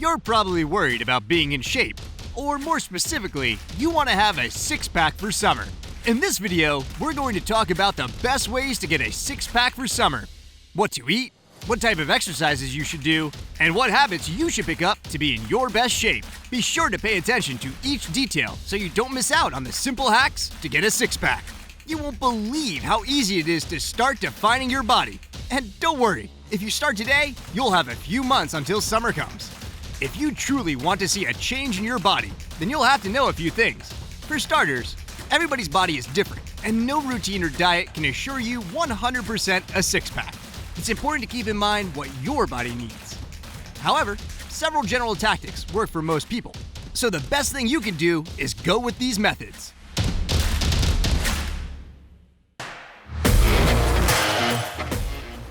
You're probably worried about being in shape, or more specifically, you want to have a six-pack for summer. In this video, we're going to talk about the best ways to get a six-pack for summer, what to eat, what type of exercises you should do, and what habits you should pick up to be in your best shape. Be sure to pay attention to each detail so you don't miss out on the simple hacks to get a six-pack. You won't believe how easy it is to start defining your body. And don't worry, if you start today, you'll have a few months until summer comes. If you truly want to see a change in your body, then you'll have to know a few things. For starters, everybody's body is different, and no routine or diet can assure you 100% a six-pack. It's important to keep in mind what your body needs. However, several general tactics work for most people, so the best thing you can do is go with these methods.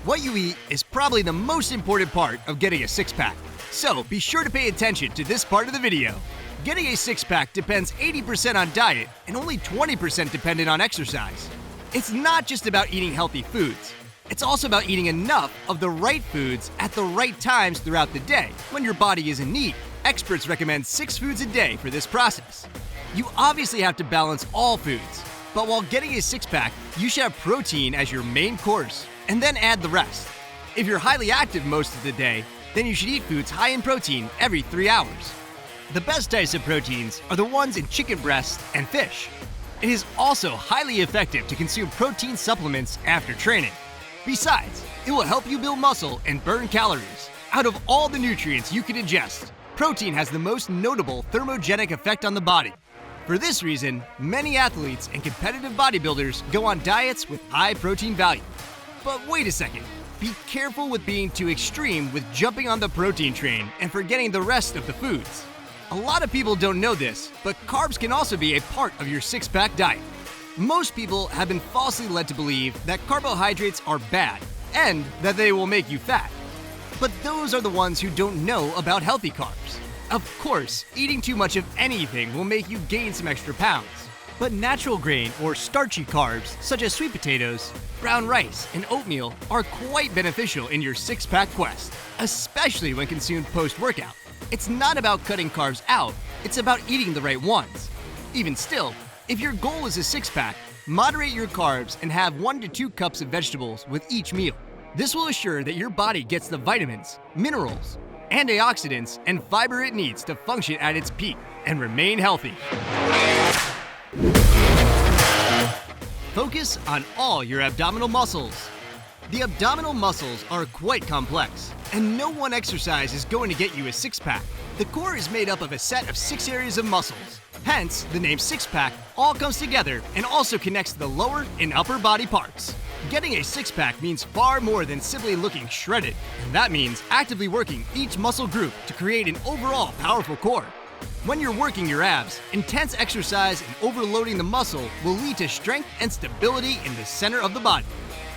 What you eat is probably the most important part of getting a six-pack, so be sure to pay attention to this part of the video. Getting a six-pack depends 80% on diet and only 20% dependent on exercise. It's not just about eating healthy foods. It's also about eating enough of the right foods at the right times throughout the day when your body is in need. Experts recommend 6 foods a day for this process. You obviously have to balance all foods, but while getting a six-pack, you should have protein as your main course and then add the rest. If you're highly active most of the day, then you should eat foods high in protein every 3 hours. The best types of proteins are the ones in chicken breast and fish. It is also highly effective to consume protein supplements after training. Besides, it will help you build muscle and burn calories. Out of all the nutrients you can ingest, protein has the most notable thermogenic effect on the body. For this reason, many athletes and competitive bodybuilders go on diets with high protein value. But wait a second, be careful with being too extreme with jumping on the protein train and forgetting the rest of the foods. A lot of people don't know this, but carbs can also be a part of your six-pack diet. Most people have been falsely led to believe that carbohydrates are bad and that they will make you fat. But those are the ones who don't know about healthy carbs. Of course, eating too much of anything will make you gain some extra pounds. But natural grain or starchy carbs, such as sweet potatoes, brown rice, and oatmeal, are quite beneficial in your six-pack quest, especially when consumed post-workout. It's not about cutting carbs out, it's about eating the right ones. Even still, if your goal is a six-pack, moderate your carbs and have 1 to 2 cups of vegetables with each meal. This will assure that your body gets the vitamins, minerals, antioxidants, and fiber it needs to function at its peak and remain healthy. Focus on all your abdominal muscles. The abdominal muscles are quite complex, and no one exercise is going to get you a six-pack. The core is made up of a set of 6 areas of muscles. Hence, the name six-pack all comes together and also connects the lower and upper body parts. Getting a six-pack means far more than simply looking shredded, and that means actively working each muscle group to create an overall powerful core. When you're working your abs, intense exercise and overloading the muscle will lead to strength and stability in the center of the body.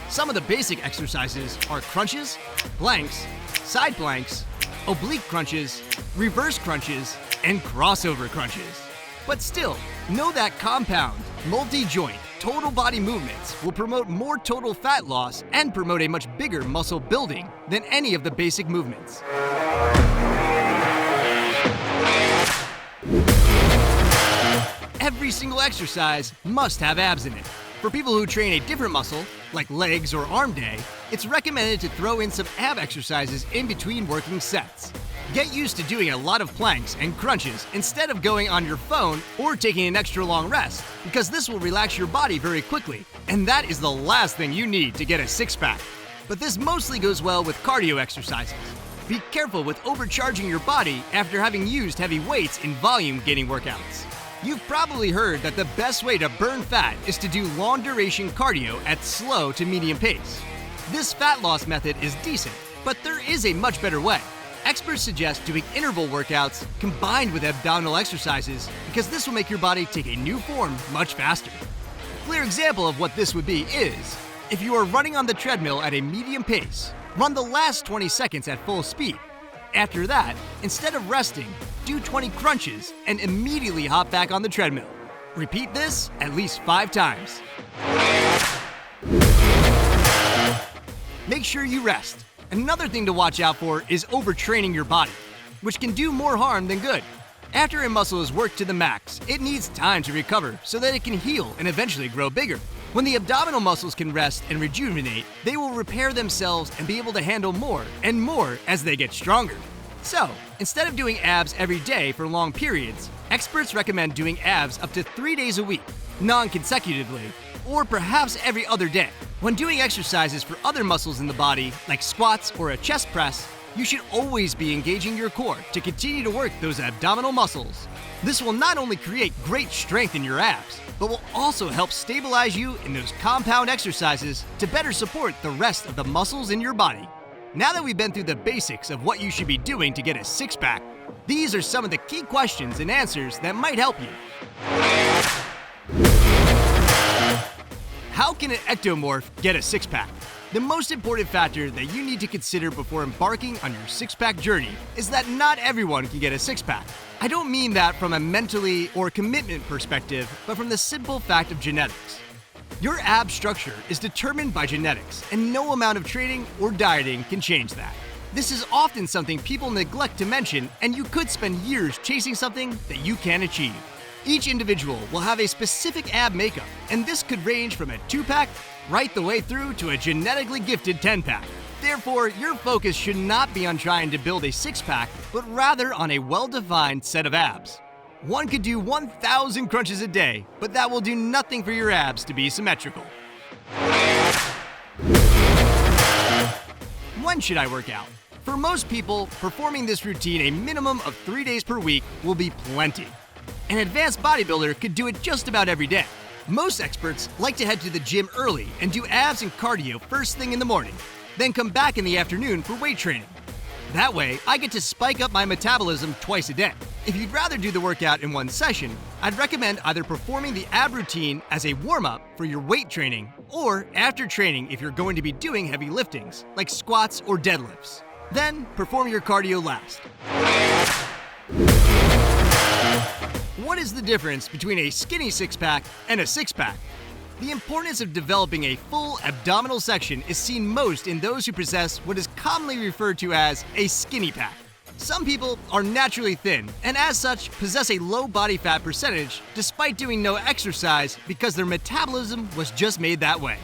Some of the basic exercises are crunches, planks, side planks, oblique crunches, reverse crunches, and crossover crunches. But still, know that compound, multi-joint, total body movements will promote more total fat loss and promote a much bigger muscle building than any of the basic movements. Every single exercise must have abs in it. For people who train a different muscle, like legs or arm day, it's recommended to throw in some ab exercises in between working sets. Get used to doing a lot of planks and crunches instead of going on your phone or taking an extra long rest, because this will relax your body very quickly, and that is the last thing you need to get a six-pack. But this mostly goes well with cardio exercises. Be careful with overcharging your body after having used heavy weights in volume-gaining workouts. You've probably heard that the best way to burn fat is to do long-duration cardio at slow to medium pace. This fat loss method is decent, but there is a much better way. Experts suggest doing interval workouts combined with abdominal exercises because this will make your body take a new form much faster. A clear example of what this would be is, if you are running on the treadmill at a medium pace, run the last 20 seconds at full speed. After that, instead of resting, do 20 crunches and immediately hop back on the treadmill. Repeat this at least 5 times. Make sure you rest. Another thing to watch out for is overtraining your body. which can do more harm than good. After a muscle is worked to the max, it needs time to recover so that it can heal and eventually grow bigger. When the abdominal muscles can rest and rejuvenate, they will repair themselves and be able to handle more and more as they get stronger. So, instead of doing abs every day for long periods, experts recommend doing abs up to 3 days a week, non-consecutively, or perhaps every other day. When doing exercises for other muscles in the body, like squats or a chest press, you should always be engaging your core to continue to work those abdominal muscles. This will not only create great strength in your abs, but will also help stabilize you in those compound exercises to better support the rest of the muscles in your body. Now that we've been through the basics of what you should be doing to get a six-pack, these are some of the key questions and answers that might help you. How can an ectomorph get a six-pack? The most important factor that you need to consider before embarking on your six-pack journey is that not everyone can get a six-pack. I don't mean that from a mentally or commitment perspective, but from the simple fact of genetics. Your ab structure is determined by genetics, and no amount of training or dieting can change that. This is often something people neglect to mention, and you could spend years chasing something that you can't achieve. Each individual will have a specific ab makeup, and this could range from a 2-pack right the way through to a genetically gifted 10-pack. Therefore, your focus should not be on trying to build a 6-pack, but rather on a well-defined set of abs. One could do 1,000 crunches a day, but that will do nothing for your abs to be symmetrical. When should I work out? For most people, performing this routine a minimum of 3 days per week will be plenty. An advanced bodybuilder could do it just about every day. Most experts like to head to the gym early and do abs and cardio first thing in the morning, then come back in the afternoon for weight training. That way, I get to spike up my metabolism twice a day. If you'd rather do the workout in one session, I'd recommend either performing the ab routine as a warm-up for your weight training, or after training if you're going to be doing heavy liftings, like squats or deadlifts. Then, perform your cardio last. What is the difference between a skinny six-pack and a six-pack? The importance of developing a full abdominal section is seen most in those who possess what is commonly referred to as a skinny pack. Some people are naturally thin and as such possess a low body fat percentage despite doing no exercise because their metabolism was just made that way.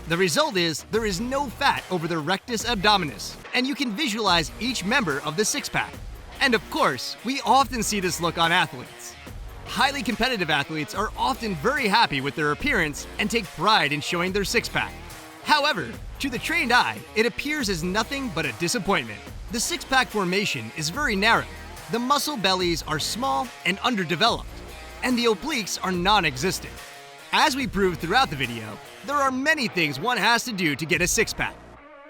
The result is there is no fat over the rectus abdominis, and you can visualize each member of the six-pack. And of course, we often see this look on athletes. Highly competitive athletes are often very happy with their appearance and take pride in showing their six-pack. However, to the trained eye, it appears as nothing but a disappointment. The six-pack formation is very narrow. The muscle bellies are small and underdeveloped, and the obliques are non-existent. As we proved throughout the video, there are many things one has to do to get a six-pack.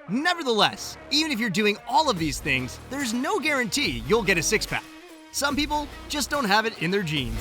Nevertheless, even if you're doing all of these things, there's no guarantee you'll get a six-pack. Some people just don't have it in their genes.